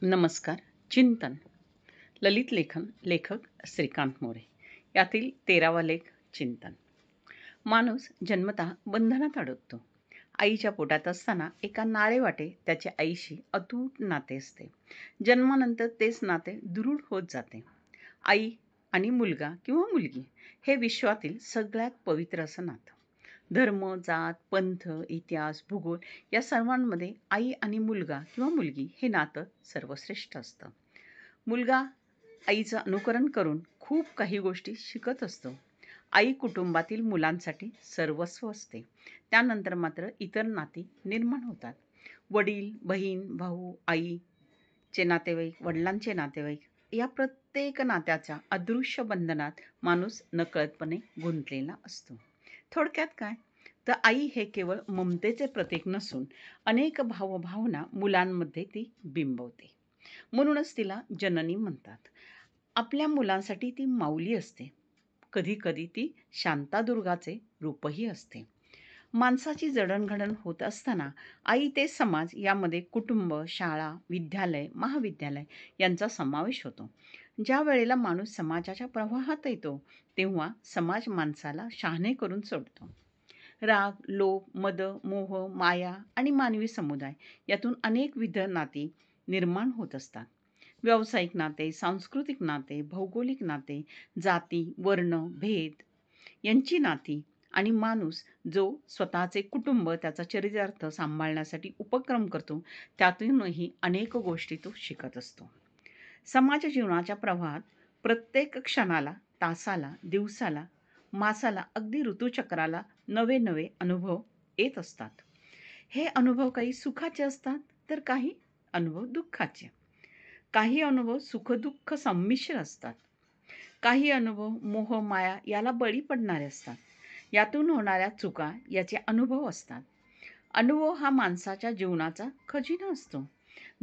नमस्कार. चिंतन. ललित लेखन लेखक श्रीकांत मोरे. यातील 13वा लेख चिंतन. माणूस जन्मतः बंधनात अडकतो. आईच्या पोटात असताना एका नाळेवाटे त्याच्या आईशी अतूट नाते असते. जन्मानंतर तेच नाते दृढ होत जाते. आई आणि मुलगा किंवा मुलगी हे विश्वातील सगळ्यात पवित्र असं नातं. धर्म, जात, पंथ, इतिहास, भूगोल या सर्वांमध्ये आई आणि मुलगा किंवा मुलगी हे नातं सर्वश्रेष्ठ असतं. मुलगा आईचं अनुकरण करून खूप काही गोष्टी शिकत असतो. आई कुटुंबातील मुलांसाठी सर्वस्व असते. त्यानंतर मात्र इतर नाती निर्माण होतात. वडील, बहीण, भाऊ, आईचे नातेवाईक, वडिलांचे नातेवाईक या प्रत्येक नात्याच्या अदृश्य बंधनात माणूस नकळतपणे गुंतलेला असतो. थोडक्यात काय? तर आई हे केवळ ममतेचे प्रतीक नसून अनेक भावभावना मुलांमध्ये ती बिंबवते. म्हणूनच तिला जननी म्हणतात. आपल्या मुलांसाठी ती माऊली असते. कधी-कधी ती शांतादुर्गाचे रूपही असते. माणसाची जडणघडण होत असताना आई ते समाज यामध्ये कुटुंब, शाळा, विद्यालय, महाविद्यालय यांचा समावेश होतो. ज्या वेळेला माणूस समाजाच्या प्रवाहात येतो, तेव्हा समाज माणसाला शहाणे करून सोडतो. राग, लोभ, मद, मोह, माया आणि मानवी समुदाय यातून अनेकविध नाती निर्माण होत असतात. व्यावसायिक नाते, सांस्कृतिक नाते, भौगोलिक नाते, जाती, वर्ण, भेद यांची नाती आणि माणूस जो स्वतःचे कुटुंब, त्याचा चरितार्थ सांभाळण्यासाठी उपक्रम करतो, त्यातूनही अनेक गोष्टी तो शिकत असतो. समाज जीवनाच्या प्रवाहात प्रत्येक क्षणाला, तासाला, दिवसाला, मासाला, अगदी ऋतुचक्राला नवे नवे अनुभव येत असतात. हे अनुभव काही सुखाचे असतात, तर काही अनुभव दुःखाचे. काही अनुभव सुख-दुःख संमिश्र असतात. काही अनुभव मोह, माया याला बळी पडणारे असतात. यातून होणाऱ्या चुका याचे अनुभव असतात. अनुभव हा माणसाच्या जीवनाचा खजिना असतो.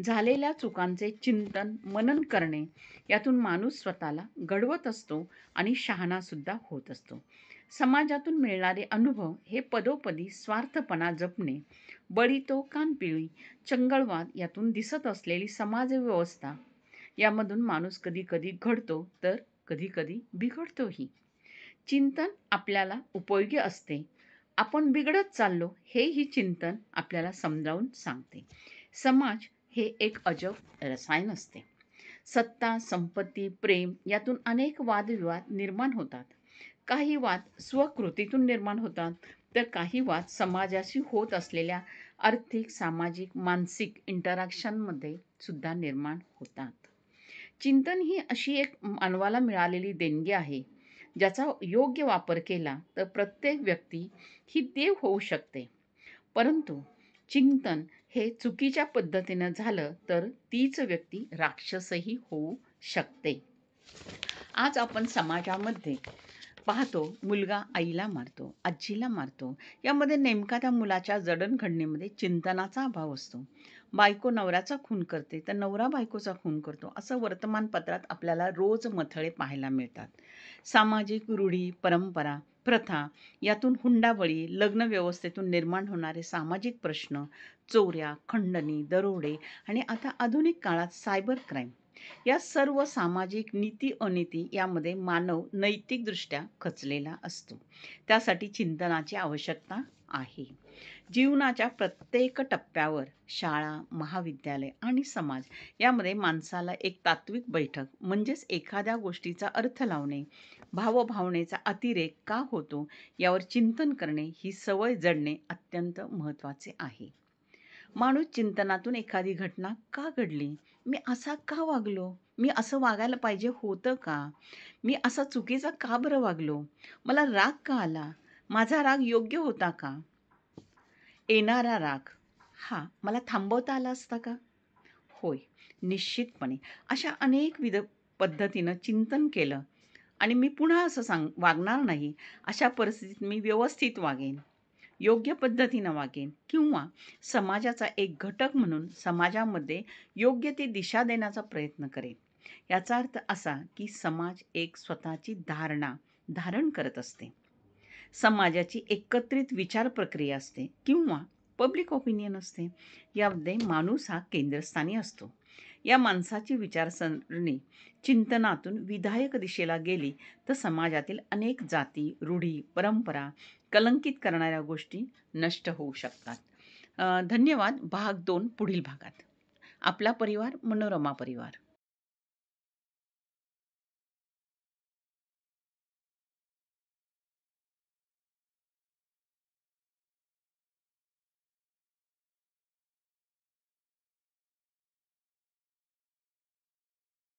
झालेल्या चुकांचे चिंतन, मनन करणे यातून माणूस स्वतःला घडवत असतो आणि शहाणासुद्धा होत असतो. समाजातून मिळणारे अनुभव हे पदोपदी स्वार्थपणा जपणे, बळी तो कानपिळी, चंगळवाद यातून दिसत असलेली समाजव्यवस्था यामधून माणूस कधी-कधी घडतो तर कधी-कधी बिघडतोही. चिंतन आपल्याला उपयोगी असते. आपण बिघडत चाललो हेही चिंतन आपल्याला समजावून सांगते. समाज हे एक अजब रसायन असते. सत्ता, संपत्ती, प्रेम यातून अनेक वादविवाद निर्माण होतात. काही वाद स्वकृतीतून निर्माण होतात, तर काही वाद समाजाशी होत असलेल्या आर्थिक, सामाजिक, मानसिक इंटरॅक्शनमध्ये सुद्धा निर्माण होतात. चिंतन ही अशी एक मानवाला मिळालेली देणगी आहे, ज्याचा योग्य वापर केला तर प्रत्येक व्यक्ती ही देव होऊ शकते. परंतु चिंतन हे चुकीच्या पद्धतीनं झालं तर तीच व्यक्ती राक्षसही होऊ शकते. आज आपण समाजामध्ये पाहतो, मुलगा आईला मारतो, आजीला मारतो. यामध्ये नेमका त्या मुलाच्या जडणघडणीमध्ये चिंतनाचा अभाव असतो. बायको नवऱ्याचा खून करते, तर नवरा बायकोचा खून करतो. असं वर्तमानपत्रात आपल्याला रोज मथळे पाहायला मिळतात. सामाजिक रूढी, परंपरा, प्रथा यातून हुंडाबळी, लग्न व्यवस्थेतून निर्माण होणारे सामाजिक प्रश्न, चोऱ्या, खंडणी, दरोडे आणि आता आधुनिक काळात सायबर क्राईम या सर्व सामाजिक नीती-अनीती यामध्ये मानव नैतिकदृष्ट्या खचलेला असतो. त्यासाठी चिंतनाची आवश्यकता आहे. जीवनाच्या प्रत्येक टप्प्यावर शाळा, महाविद्यालय आणि समाज यामध्ये माणसाला एक तात्विक बैठक म्हणजेच एखाद्या गोष्टीचा अर्थ लावणे, भावभावनेचा अतिरेक का होतो यावर चिंतन करणे ही सवय जडणे अत्यंत महत्त्वाचे आहे. माणूस चिंतनातून एखादी घटना का घडली? मी असा का वागलो? मी असं वागायला पाहिजे होतं का? मी असा चुकीचा का बरं वागलो? मला राग का आला? माझा राग योग्य होता का? येणारा राग हा मला थांबवता आला असता का? होय, निश्चितपणे. अशा अनेकविध पद्धतीनं चिंतन केलं आणि मी पुन्हा असं वागणार नाही. अशा परिस्थितीत मी व्यवस्थित वागेन, योग्य पद्धतीनं वागेन किंवा समाजाचा एक घटक म्हणून समाजामध्ये योग्य ती दिशा देण्याचा प्रयत्न करेन. याचा अर्थ असा की समाज एक स्वतःची धारण करत असते. समाजाची एकत्रित विचार प्रक्रिया असते किंवा पब्लिक ओपिनियन असते. यामध्ये माणूस हा केंद्रस्थानी असतो. या माणसाची विचारसरणी चिंतनातून विधायक दिशेला गेली तर समाजातील अनेक जाती, रूढी, परंपरा कलंकित करणाऱ्या गोष्टी नष्ट होऊ शकतात. धन्यवाद. भाग 2 पुढील भागात. आपला परिवार, मनोरमा परिवार.